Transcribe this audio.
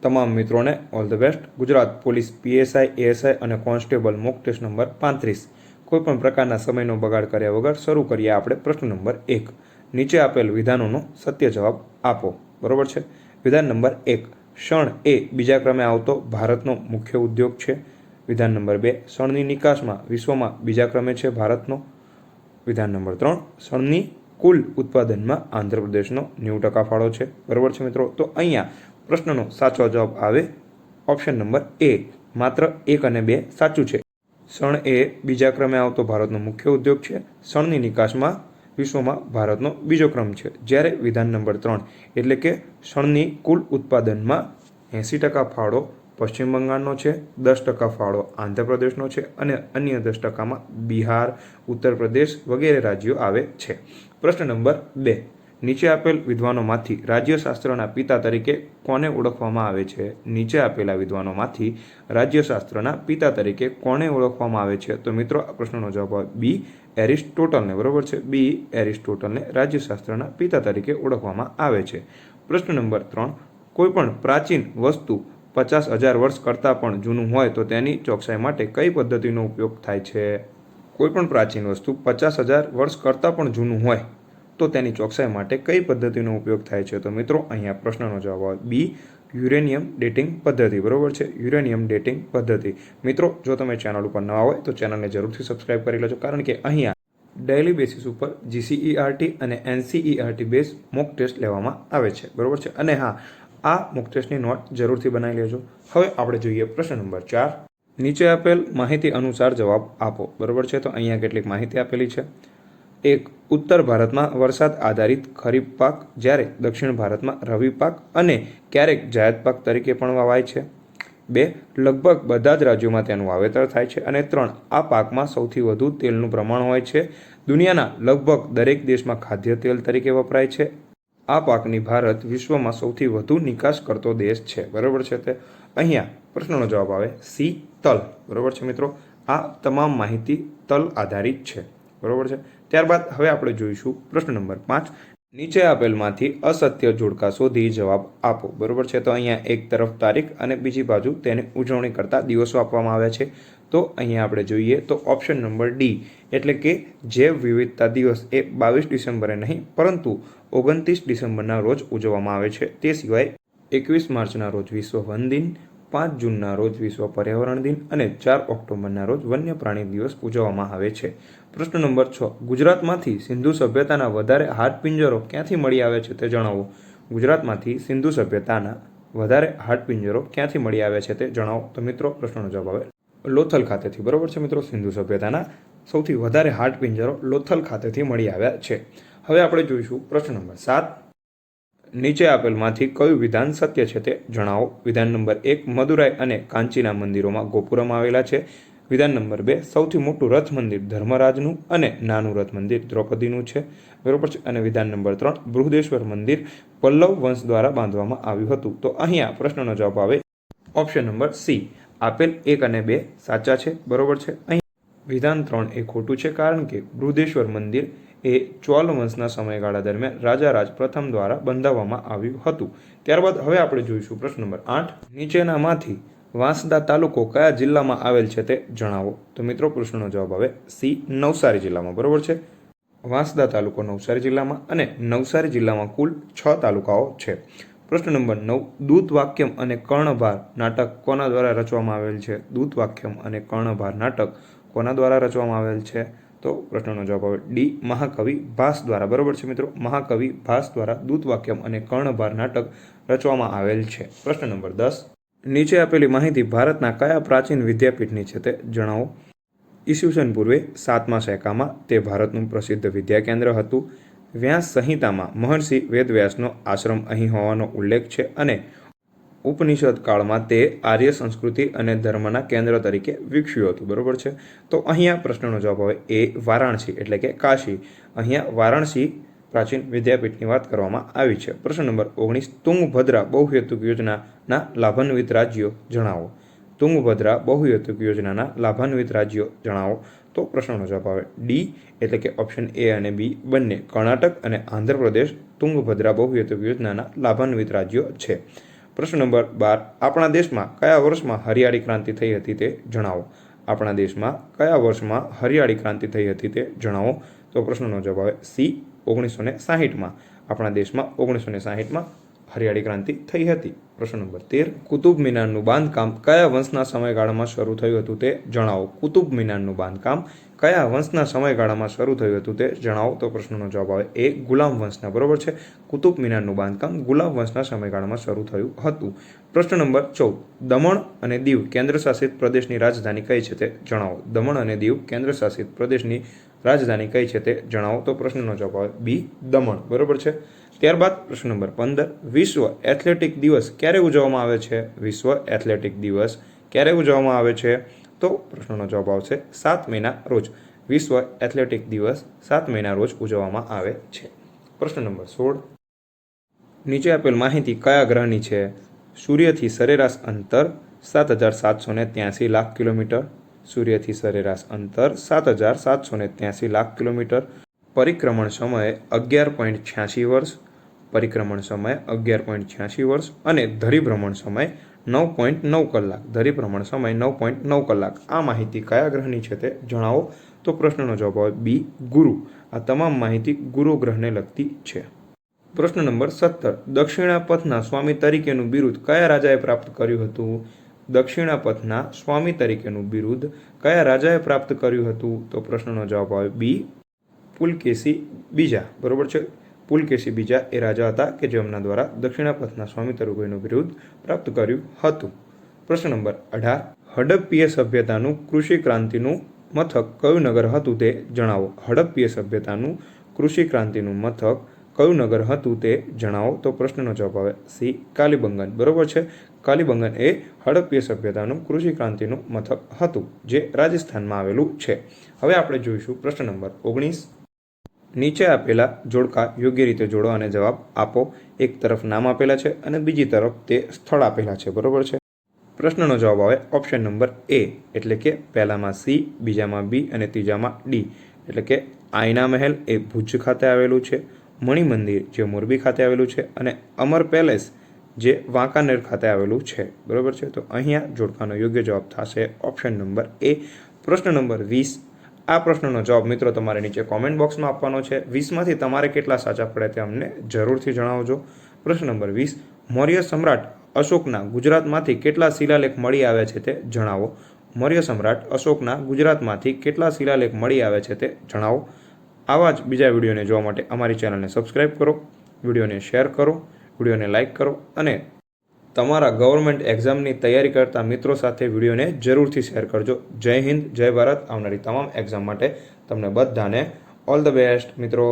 તમામ મિત્રોને all the best. Gujarat police PSI ASI અને કોન્સ્ટેબલ મોક ટેસ્ટ નંબર 35। કોઈપણ પ્રકારના સમયનો બગાડ કર્યા વગર શરૂ કરીએ આપણે પ્રશ્ન નંબર 1। નીચે આપેલ વિધાનોનો સત્ય જવાબ આપો। બરોબર છે। વિધાન નંબર 1, શણ એ બીજા ક્રમે આવતો ભારતનો મુખ્ય ઉદ્યોગ છે। વિધાન નંબર 2, શણની નિકાસમાં વિશ્વમાં બીજા ક્રમે છે ભારતનો। વિધાન નંબર 3, શણની કુલ ઉત્પાદનમાં આંધ્રપ્રદેશનો 90% ફાળો છે। બરોબર છે મિત્રો। તો અહીંયા પ્રશ્નનો સાચો જવાબ આવે ઓપ્શન નંબર એ, માત્ર 1 અને 2 સાચું છે। શણ એ બીજા ક્રમે આવતો ભારતનો મુખ્ય ઉદ્યોગ છે। શણની નિકાસમાં વિશ્વમાં ભારતનો બીજો ક્રમ છે। જ્યારે વિધાન નંબર 3 એટલે કે શણની કુલ ઉત્પાદનમાં 80% ફાળો પશ્ચિમ બંગાળનો છે, 10% ફાળો આંધ્રપ્રદેશનો છે અને અન્ય 10%માં બિહાર, ઉત્તર પ્રદેશ વગેરે રાજ્યો આવે છે। પ્રશ્ન નંબર 2, નીચે આપેલ વિદ્વાનોમાંથી રાજ્યશાસ્ત્રના પિતા તરીકે કોને ઓળખવામાં આવે છે? નીચે આપેલા વિદ્વાનોમાંથી રાજ્યશાસ્ત્રના પિતા તરીકે કોને ઓળખવામાં આવે છે? તો મિત્રો આ પ્રશ્નનો જવાબ આવે બી, એરિસ્ટોટલને। બરોબર છે। બી, એરિસ્ટોટલને રાજ્યશાસ્ત્રના પિતા તરીકે ઓળખવામાં આવે છે। પ્રશ્ન નંબર 3, કોઈપણ પ્રાચીન વસ્તુ 50,000 વર્ષ કરતાં પણ જૂનું હોય તો તેની ચોકસાઈ માટે કઈ પદ્ધતિનો ઉપયોગ થાય છે? કોઈપણ પ્રાચીન વસ્તુ 50,000 વર્ષ કરતાં પણ જૂનું હોય તો તેની ચોકસાઈ માટે કઈ પદ્ધતિનો ઉપયોગ થાય છે? તો મિત્રો અહીંયા પ્રશ્નનો જવાબ આવે બી, યુરેનિયમ ડેટિંગ પદ્ધતિ। બરોબર છે। યુરેનિયમ ડેટિંગ પદ્ધતિ। મિત્રો જો તમે ચેનલ ઉપર નવા હોય તો ચેનલને જરૂરથી સબસ્ક્રાઇબ કરી લેજો, કારણ કે અહીંયા ડેઇલી બેસિસ ઉપર જીસીઈઆરટી અને એનસીઈઆરટી બેઝ મોક ટેસ્ટ લેવામાં આવે છે। બરોબર છે। અને હા, આ મોક ટેસ્ટની નોટ જરૂરથી બનાવી લેજો। હવે આપણે જોઈએ પ્રશ્ન નંબર 4। નીચે આપેલ માહિતી અનુસાર જવાબ આપો। બરોબર છે। તો અહીંયા કેટલીક માહિતી આપેલી છે। 1, ઉત્તર ભારતમાં વરસાદ આધારિત ખરીફ પાક, જ્યારે દક્ષિણ ભારતમાં રવિ પાક અને ક્યારેક જાયદ પાક તરીકે પણ વવાય છે। 2, લગભગ બધા જ રાજ્યોમાં તેનું વાવેતર થાય છે। અને 3, આ પાકમાં સૌથી વધુ તેલનું પ્રમાણ હોય છે। દુનિયાના લગભગ દરેક દેશમાં ખાદ્ય તેલ તરીકે વપરાય છે। આ પાકની ભારત વિશ્વમાં સૌથી વધુ નિકાસ કરતો દેશ છે। બરોબર છે। તે અહીંયા પ્રશ્નનો જવાબ આવે સી, તલ। બરોબર છે મિત્રો। આ તમામ માહિતી તલ આધારિત છે। બરોબર છે। ત્યારબાદ હવે આપણે જોઈશું પ્રશ્ન નંબર 5। નીચે આપેલમાંથી અસત્ય જોડકા શોધી જવાબ આપો। બરોબર છે। તો અહીંયા એક તરફ તારીખ અને બીજી બાજુ તેની ઉજવણી કરતા દિવસો આપવામાં આવ્યા છે। તો અહીંયા આપણે જોઈએ તો ઓપ્શન નંબર ડી એટલે કે જૈવ વિવિધતા દિવસ એ 22 ડિસેમ્બરે નહીં પરંતુ 29 ડિસેમ્બરના રોજ ઉજવવામાં આવે છે। તે સિવાય 21 માર્ચના રોજ વિશ્વ વન દિન, 5 જૂનના રોજ વિશ્વ પર્યાવરણ દિન અને 4 ઓક્ટોબરના રોજ વન્ય પ્રાણી દિવસ ઉજવવામાં આવે છે। પ્રશ્ન નંબર 6, ગુજરાતમાંથી સિંધુ સભ્યતાના વધારે હાડપિંજરો ક્યાંથી મળી આવે છે તે જણાવો। ગુજરાતમાંથી સિંધુ સભ્યતાના વધારે હાડપિંજરો ક્યાંથી મળી આવે છે તે જણાવો। તો મિત્રો પ્રશ્નનો જવાબ આવે લોથલ ખાતેથી। બરોબર છે મિત્રો। સિંધુ સભ્યતાના સૌથી વધારે હાડપિંજરો લોથલ ખાતેથી મળી આવ્યા છે। હવે આપણે જોઈશું પ્રશ્ન નંબર 7। નીચે આપેલમાંથી કયું વિધાન સત્ય છે તે જણાવો। વિધાન નંબર 1, મદુરાઈ અને કાંચીના મંદિરોમાં ગોપુરમ આવેલા છે। વિધાન નંબર 2, સૌથી મોટું રથ મંદિર ધર્મરાજનું અને નાનું રથ મંદિર દ્રૌપદીનું છે। બરોબર છે। અને વિધાન નંબર 3, બૃહદેશ્વર મંદિર પલ્લવ વંશ દ્વારા બાંધવામાં આવ્યું હતું। તો અહીંયા પ્રશ્નનો જવાબ આવે ઓપ્શન નંબર સી, આપેલ 1 અને 2 સાચા છે। બરોબર છે। અહીં વિધાન 3 એ ખોટું છે, કારણ કે બૃહદેશ્વર મંદિર એ ચોલ વંશના સમયગાળા દરમિયાન રાજા રાજ પ્રથમ દ્વારા બંધાવવામાં આવ્યું હતું। ત્યારબાદ હવે આપણે જોઈશું પ્રશ્ન નંબર 8। નીચેનામાંથી વાંસદા તાલુકો કયા જિલ્લામાં આવેલ છે તે જણાવો। તો મિત્રો પ્રશ્નનો જવાબ આવે સી, નવસારી જિલ્લામાં। બરોબર છે। વાંસદા તાલુકો નવસારી જિલ્લામાં અને નવસારી જિલ્લામાં કુલ 6 તાલુકાઓ છે। પ્રશ્ન નંબર 9, દૂત વાક્યમ અને કર્ણભાર નાટક કોના દ્વારા રચવામાં આવેલ છે? દૂત વાક્યમ અને કર્ણભાર નાટક કોના દ્વારા રચવામાં આવેલ છે? તો પ્રશ્નનો જવાબ આવે ડી, મહાકવિ ભાસ દ્વારા। બરોબર છે મિત્રો। મહાકવિ ભાસ દ્વારા દૂત વાક્યમ અને કર્ણભાર નાટક રચવામાં આવેલ છે। પ્રશ્ન નંબર 10, નીચે આપેલી માહિતી ભારતના કયા પ્રાચીન વિદ્યાપીઠની છે તે જણાવો। ઈસવીસન પૂર્વે 7મા સૈકામાં તે ભારતનું પ્રસિદ્ધ વિદ્યા કેન્દ્ર હતું। વ્યાસ સંહિતામાં મહર્ષિ વેદવ્યાસનો આશ્રમ અહીં હોવાનો ઉલ્લેખ છે અને ઉપનિષદ કાળમાં તે આર્ય સંસ્કૃતિ અને ધર્મના કેન્દ્ર તરીકે વિકસ્યું હતું। બરોબર છે। તો અહીંયા પ્રશ્નનો જવાબ આવે એ, વારાણસી એટલે કે કાશી। અહીંયા વારાણસી પ્રાચીન વિદ્યાપીઠની વાત કરવામાં આવી છે। પ્રશ્ન નંબર 19, તુંગભદ્રા બહુહેતુક યોજનાના લાભાન્વિત રાજ્યો જણાવો। તુંગભદ્રા બહુહેતુક યોજનાના લાભાન્વિત રાજ્યો જણાવો। તો પ્રશ્નનો જવાબ આવે ડી એટલે કે ઓપ્શન એ અને બી બંને કર્ણાટક અને આંધ્રપ્રદેશ તુંગભદ્રા બહુહેતુક યોજનાના લાભાન્વિત રાજ્યો છે। પ્રશ્ન નંબર 12 આપણા દેશમાં કયા વર્ષમાં હરિયાળી ક્રાંતિ થઈ હતી તે જણાવો. આપણા દેશમાં કયા વર્ષમાં હરિયાળી ક્રાંતિ થઈ હતી તે જણાવો. તો પ્રશ્નનો જવાબ આવે સી 1960માં. આપણા દેશમાં 1960માં હરિયાળી ક્રાંતિ થઈ હતી. પ્રશ્ન નંબર 13 કુતુબ મિનારનું બાંધકામ કયા વંશના સમયગાળામાં શરૂ થયું હતું તે જણાવો. કુતુબ મિનારનું બાંધકામ કયા વંશના સમયગાળામાં શરૂ થયું હતું તે જણાવો. તો પ્રશ્નનો જવાબ આવે એ ગુલામ વંશના. બરોબર છે. કુતુબ મિનારનું બાંધકામ ગુલામ વંશના સમયગાળામાં શરૂ થયું હતું. પ્રશ્ન નંબર 14 દમણ અને દીવ કેન્દ્રશાસિત પ્રદેશની રાજધાની કઈ છે તે જણાવો. દમણ અને દીવ કેન્દ્રશાસિત પ્રદેશની રાજધાની કઈ છે તે જણાવો. તો પ્રશ્નનો જવાબ આવે બી દમણ. બરોબર છે. ત્યારબાદ પ્રશ્ન નંબર 15 વિશ્વ એથ્લેટિક દિવસ ક્યારે ઉજવવામાં આવે છે. વિશ્વ એથ્લેટિક દિવસ ક્યારે ઉજવવામાં આવે છે. તો પ્રશ્નનો જવાબ આવશે 7 મેના રોજ. વિશ્વ એથ્લેટિક દિવસ 7 મેના રોજ ઉજવવામાં આવે છે. પ્રશ્ન નંબર 16 નીચે આપેલ માહિતી કયા ગ્રહની છે. સૂર્યથી સરેરાશ અંતર 7,783 લાખ કિલોમીટર. સૂર્યથી સરેરાશ અંતર 7,783 લાખ કિલોમીટર. પરિક્રમણ સમયે 11.86 વર્ષ. પરિક્રમણ સમય 11.86 વર્ષ અને ધરીભ્રમણ સમય 9.9 કલાક. ધરીભ્રમણ સમય 9.9 કલાક. આ માહિતી કયા ગ્રહની છે તે જણાવો. તો પ્રશ્નનો જવાબ આવે બી ગુરુ. આ તમામ માહિતી ગુરુ ગ્રહને લગતી છે. પ્રશ્ન નંબર 17 દક્ષિણાપથના સ્વામી તરીકેનું બિરુદ કયા રાજાએ પ્રાપ્ત કર્યું હતું. દક્ષિણાપથના સ્વામી તરીકેનું બિરુદ કયા રાજાએ પ્રાપ્ત કર્યું હતું. તો પ્રશ્નનો જવાબ આવે બી પુલકેશી બીજા. બરોબર છે. પુલકેશી બીજા એ રાજા હતા કે જેમના દ્વારા દક્ષિણાપથના સ્વામી તરીકેનું બિરુદ પ્રાપ્ત કર્યું હતું. પ્રશ્ન નંબર 18 હડપ્પીય સભ્યતાનું કૃષિ ક્રાંતિનું મથક કયું નગર હતું તે જણાવો. હડપ્પીય સભ્યતાનું કૃષિ ક્રાંતિનું મથક કયું નગર હતું તે જણાવો. તો પ્રશ્નનો જવાબ આવે સી કાલીબંગન. બરોબર છે. કાલીબંગન એ હડપ્પીય સભ્યતાનું કૃષિ ક્રાંતિનું મથક હતું જે રાજસ્થાનમાં આવેલું છે. હવે આપણે જોઈશું પ્રશ્ન નંબર 19 નીચે આપેલા જોડકા યોગ્ય રીતે જોડો અને જવાબ આપો. એક તરફ નામ આપેલા છે અને બીજી તરફ તે સ્થળ આપેલા છે. બરોબર છે. પ્રશ્નનો જવાબ આવે ઓપ્શન નંબર એ એટલે કે પહેલામાં સી, બીજામાં બી અને ત્રીજામાં ડી. એટલે કે આયના મહેલ એ ભુજ ખાતે આવેલું છે. મણિ મંદિર જે મોરબી ખાતે આવેલું છે અને અમર પેલેસ જે વાંકાનેર ખાતે આવેલું છે. બરોબર છે. તો અહીંયા જોડકાનો યોગ્ય જવાબ થશે ઓપ્શન નંબર એ. પ્રશ્ન નંબર 20 આ પ્રશ્નનો જવાબ મિત્રો તમારે નીચે કોમેન્ટ બોક્સમાં આપવાનો છે. 20માંથી તમારે કેટલા સાચા પડે તે અમને જરૂરથી જણાવજો. પ્રશ્ન નંબર 20 મૌર્ય સમ્રાટ અશોકના ગુજરાતમાંથી કેટલા શિલાલેખ મળી આવ્યા છે તે જણાવો. મૌર્ય સમ્રાટ અશોકના ગુજરાતમાંથી કેટલા શિલાલેખ મળી આવ્યા છે તે જણાવો. આવા જ બીજા વિડીયોને જોવા માટે અમારી ચેનલને સબસ્ક્રાઈબ કરો, વિડીયોને શેર કરો, વિડીયોને લાઇક કરો અને તમારા ગવર્મેન્ટ એક્ઝામની તૈયારી કરતા મિત્રો સાથે વિડીયોને જરૂરથી શેર કરજો. જય હિન્દ, જય ભારત. આવનારી તમામ એક્ઝામ માટે તમને બધાને ઓલ ધ બેસ્ટ મિત્રો.